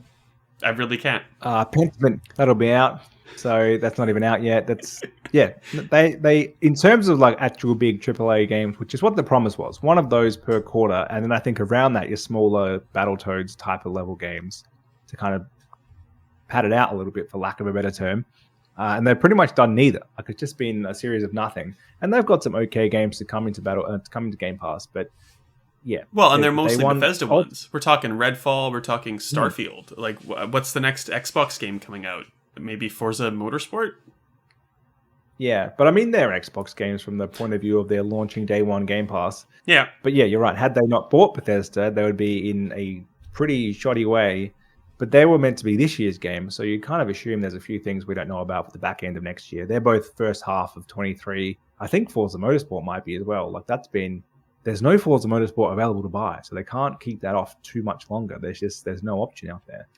I really can't. Pentiment, that'll be out. So that's not even out yet. That's They in terms of like actual big AAA games, which is what the promise was, one of those per quarter, and then I think around that your smaller Battletoads type of level games to kind of pad it out a little bit, for lack of a better term. And they've pretty much done neither. Like it's just been a series of nothing. And they've got some okay games to come into Game Pass, but yeah. Well, and they're mostly Bethesda ones. We're talking Redfall. We're talking Starfield. Like, what's the next Xbox game coming out? Maybe Forza Motorsport? Yeah, but I mean, they're Xbox games from the point of view of their launching day one Game Pass. Yeah. But yeah, you're right. Had they not bought Bethesda, they would be in a pretty shoddy way. But they were meant to be this year's game, so you kind of assume there's a few things we don't know about for the back end of next year. They're both first half of 23. I think Forza Motorsport might be as well. Like there's no Forza Motorsport available to buy, so they can't keep that off too much longer. There's no option out there.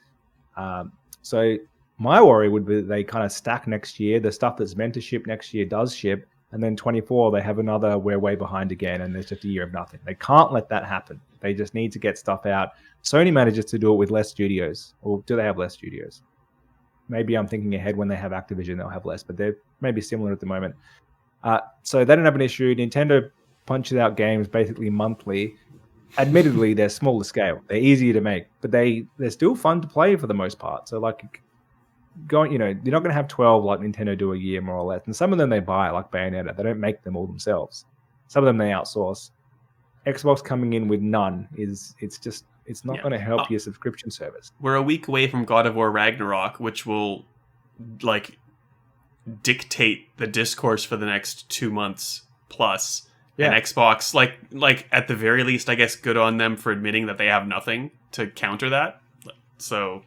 So my worry would be that they kind of stack next year. The stuff that's meant to ship next year does ship, and then 24 they have another we're way behind again, and there's just a year of nothing. They can't let that happen. They just need to get stuff out. Sony manages to do it with less studios, or do they have less studios? Maybe I'm thinking ahead. When they have Activision, they'll have less, but they're maybe similar at the moment. So they don't have an issue. Nintendo punches out games basically monthly. Admittedly, they're smaller scale. They're easier to make, but they're still fun to play for the most part. So like you're not going to have 12 like Nintendo do a year, more or less. And some of them they buy, like Bayonetta. They don't make them all themselves. Some of them they outsource. Xbox coming in with none it's not going to help your subscription service. We're a week away from God of War Ragnarok, which will like dictate the discourse for the next 2 months plus. Yeah. And Xbox, like at the very least, I guess good on them for admitting that they have nothing to counter that. So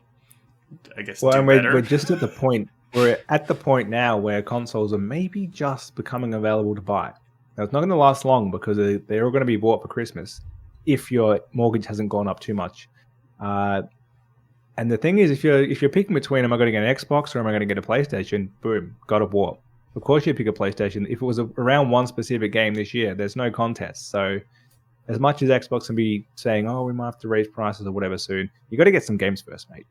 I guess we're just at the point. We're at the point now where consoles are maybe just becoming available to buy. Now, it's not going to last long because they're all going to be bought for Christmas if your mortgage hasn't gone up too much. And the thing is, if you're picking between, am I going to get an Xbox or am I going to get a PlayStation? Boom, God of War. Of course you pick a PlayStation. If it was around one specific game this year, there's no contest. So as much as Xbox can be saying, oh, we might have to raise prices or whatever soon, you got to get some games first, mate.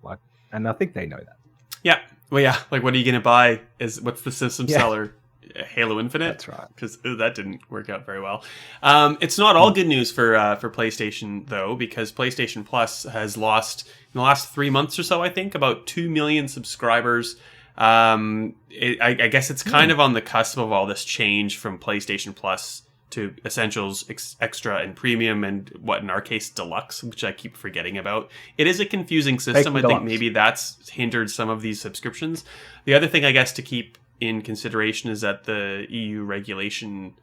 And I think they know that. Yeah. Well, yeah. Like, what are you going to buy? What's the system seller? Halo Infinite? That's right. Because that didn't work out very well. It's not all good news for PlayStation, though, because PlayStation Plus has lost, in the last 3 months or so, I think, about 2 million subscribers. I guess it's kind of on the cusp of all this change from PlayStation Plus to Essentials, Extra, and Premium, and what in our case Deluxe, which I keep forgetting about. It is a confusing system. I think maybe that's hindered some of these subscriptions. The other thing, I guess, to keep in consideration is that the EU regulation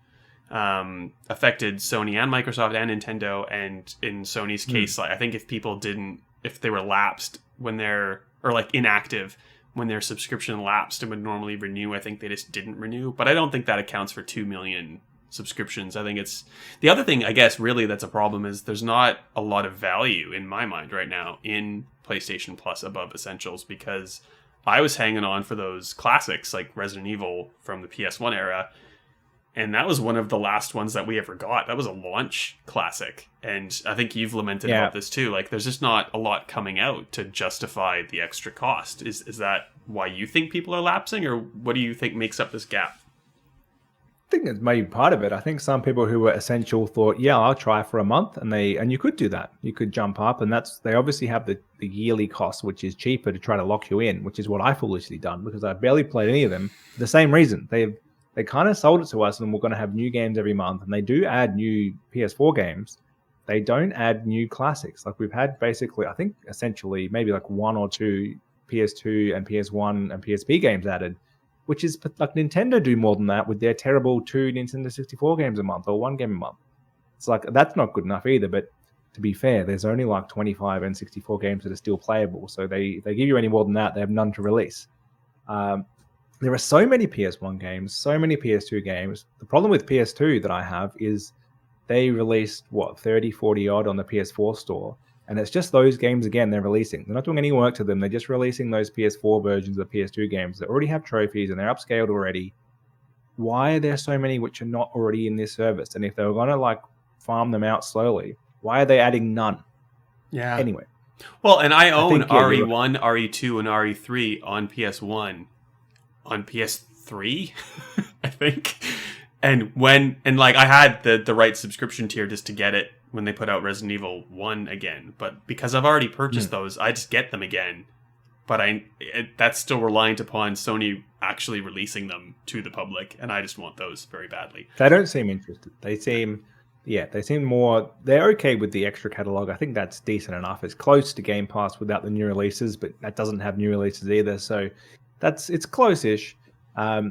affected Sony and Microsoft and Nintendo, and in Sony's case, I think if they were lapsed when they're, or like inactive when their subscription lapsed and would normally renew, I think they just didn't renew. But I don't think that accounts for 2 million subscriptions. I think it's the other thing, I guess, really that's a problem is there's not a lot of value in my mind right now in PlayStation Plus above Essentials, because I was hanging on for those classics like Resident Evil from the PS1 era. And that was one of the last ones that we ever got. That was a launch classic. And I think you've lamented about this too. Like, there's just not a lot coming out to justify the extra cost. Is that why you think people are lapsing, or what do you think makes up this gap? I think it's maybe part of it. I think some people who were essential thought, yeah, I'll try for a month, and you could do that. You could jump up, and they obviously have the yearly cost, which is cheaper to try to lock you in, which is what I foolishly done because I barely played any of them. For the same reason, they kind of sold it to us, and we're going to have new games every month, and they do add new PS4 games. They don't add new classics. Like, we've had basically, I think, essentially maybe like 1 or 2 PS2 and PS1 and PSP games added, which is like Nintendo do more than that with their terrible 2 Nintendo 64 games a month or 1 game a month. It's like, that's not good enough either. But to be fair, there's only like 25 and 64 games that are still playable. So they give you any more than that, they have none to release. There are so many PS1 games, so many PS2 games. The problem with PS2 that I have is they released, 30, 40 odd on the PS4 store. And it's just those games again they're releasing. They're not doing any work to them. They're just releasing those PS4 versions of PS2 games that already have trophies and they're upscaled already. Why are there so many which are not already in this service? And if they were going to like farm them out slowly, why are they adding none? Yeah. Anyway. Well, and I own RE1, RE2, and RE3 on PS1. On PS3, I think. And I had the right subscription tier just to get it when they put out Resident Evil 1 again. But because I've already purchased those, I just get them again. But that's still reliant upon Sony actually releasing them to the public, and I just want those very badly. They don't seem interested. They seem more, they're okay with the extra catalog. I think that's decent enough. It's close to Game Pass without the new releases, but that doesn't have new releases either. So it's close-ish. I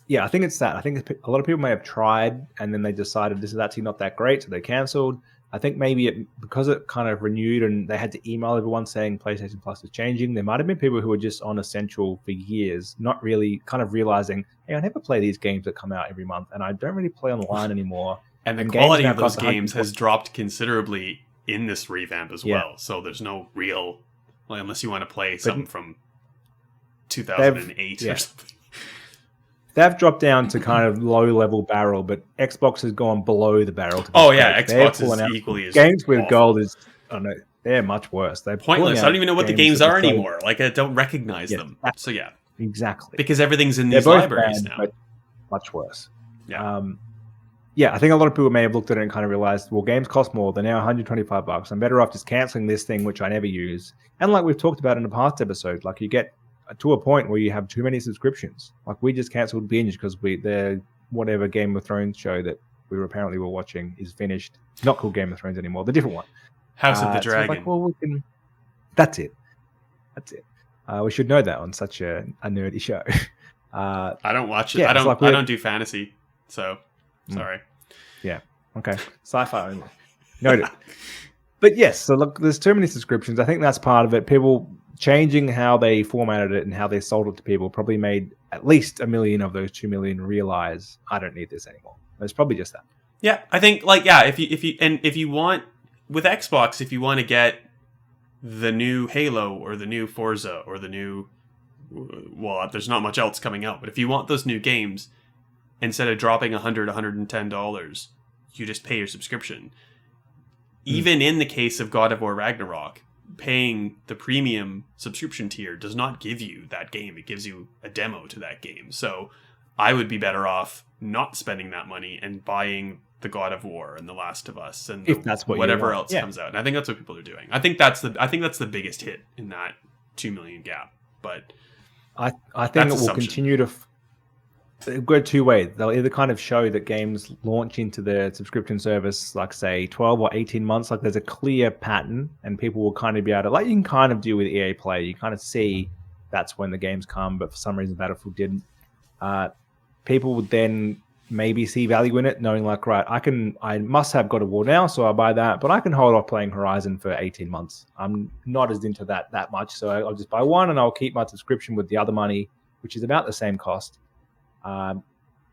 think it's that. I think a lot of people may have tried and then they decided this is actually not that great, so they cancelled. I think maybe because it kind of renewed and they had to email everyone saying PlayStation Plus is changing, there might have been people who were just on Essential for years, not really kind of realizing, hey, I never play these games that come out every month and I don't really play online anymore. And the quality of those games has dropped considerably in this revamp as well. So there's no real, unless you want to play something from 2008 or something. They've dropped down to kind of low-level barrel, but Xbox has gone below the barrel. Xbox is equally as games with awful. gold is, I don't know, they're much worse. They're pointless. I don't even know what the games are anymore. Like, I don't recognize them. So exactly, because everything's in these libraries now. But much worse. Yeah. I think a lot of people may have looked at it and kind of realized, well, games cost more. They're now $125. I'm better off just canceling this thing, which I never use. And like we've talked about in the past episode, like you get to a point where you have too many subscriptions. Like we just cancelled Binge because the whatever Game of Thrones show that we were apparently watching is finished. Not called Game of Thrones anymore, the different one. House of the Dragon. Like, well, that's it. We should know that on such a nerdy show. I don't watch it. I don't do fantasy, so sorry. Yeah. Okay. Sci-fi only. Noted. But yes, so look, there's too many subscriptions. I think that's part of it. People changing how they formatted it and how they sold it to people probably made at least 1 million of those 2 million realize I don't need this anymore. It's probably just that. Yeah, I think if you want with Xbox, if you want to get the new Halo or the new Forza or the new, well, there's not much else coming out, but if you want those new games, instead of dropping $110, you just pay your subscription. Even in the case of God of War Ragnarok, paying the premium subscription tier does not give you that game. It gives you a demo to that game. So I would be better off not spending that money and buying the God of War and the Last of Us and whatever else comes out. And I think that's what people are doing. I think that's the biggest hit in that 2 million gap. But I think it will continue to go two ways. They'll either kind of show that games launch into the subscription service, like say 12 or 18 months, like there's a clear pattern and people will kind of be able to, like you can kind of do with EA Play, you kind of see that's when the games come, but for some reason Battlefield didn't. People would then maybe see value in it, knowing like, right, I must have God of War now, so I'll buy that, but I can hold off playing Horizon for 18 months. I'm not as into that much, so I'll just buy one and I'll keep my subscription with the other money, which is about the same cost.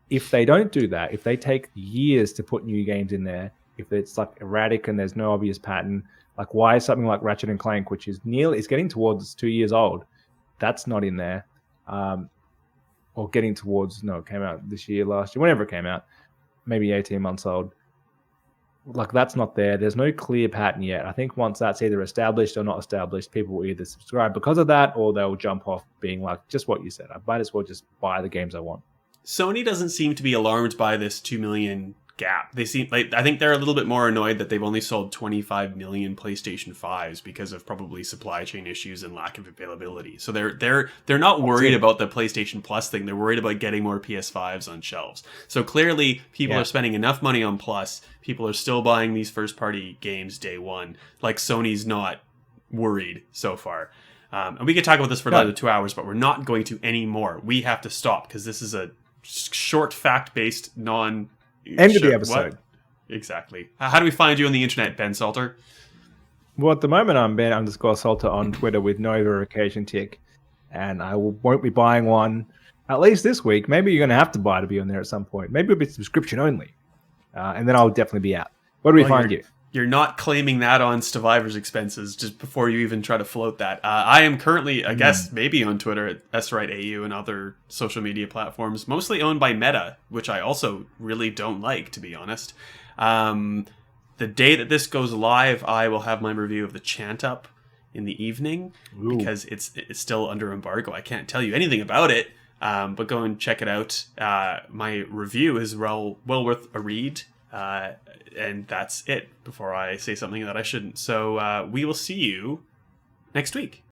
If they don't do that, if they take years to put new games in there, if it's like erratic and there's no obvious pattern, like why is something like Ratchet and Clank, which is getting towards 2 years old, that's not in there, or getting towards, it came out this year, last year, whenever it came out. maybe 18 months old. Like, that's not there. There's no clear pattern yet. I think once that's either established or not established, people will either subscribe because of that, or they'll jump off being like, just what you said. I might as well just buy the games I want. Sony doesn't seem to be alarmed by this 2 million gap. They seem like, I think they're a little bit more annoyed that they've only sold 25 million PlayStation 5s because of probably supply chain issues and lack of availability. So they're not worried about the PlayStation Plus thing. They're worried about getting more PS5s on shelves. So clearly people are spending enough money on Plus. People are still buying these first party games day one. Like, Sony's not worried so far. And we could talk about this for another 2 hours, but we're not going to anymore. We have to stop because this is a short fact-based end of the episode. What? Exactly. How do we find you on the internet, Ben Salter? Well, at the moment, I'm Ben_Salter on Twitter with no verification tick, and I won't be buying one at least this week. Maybe you're going to have to buy to be on there at some point. Maybe it'll be subscription only, and then I'll definitely be out. Where do we find you? You're not claiming that on Stevivor's expenses just before you even try to float that. I am currently, I guess, maybe on Twitter at SRightAU and other social media platforms, mostly owned by Meta, which I also really don't like, to be honest. The day that this goes live, I will have my review of the Chant up in the evening because it's still under embargo. I can't tell you anything about it, but go and check it out. My review is well worth a read. And that's it before I say something that I shouldn't. So we will see you next week.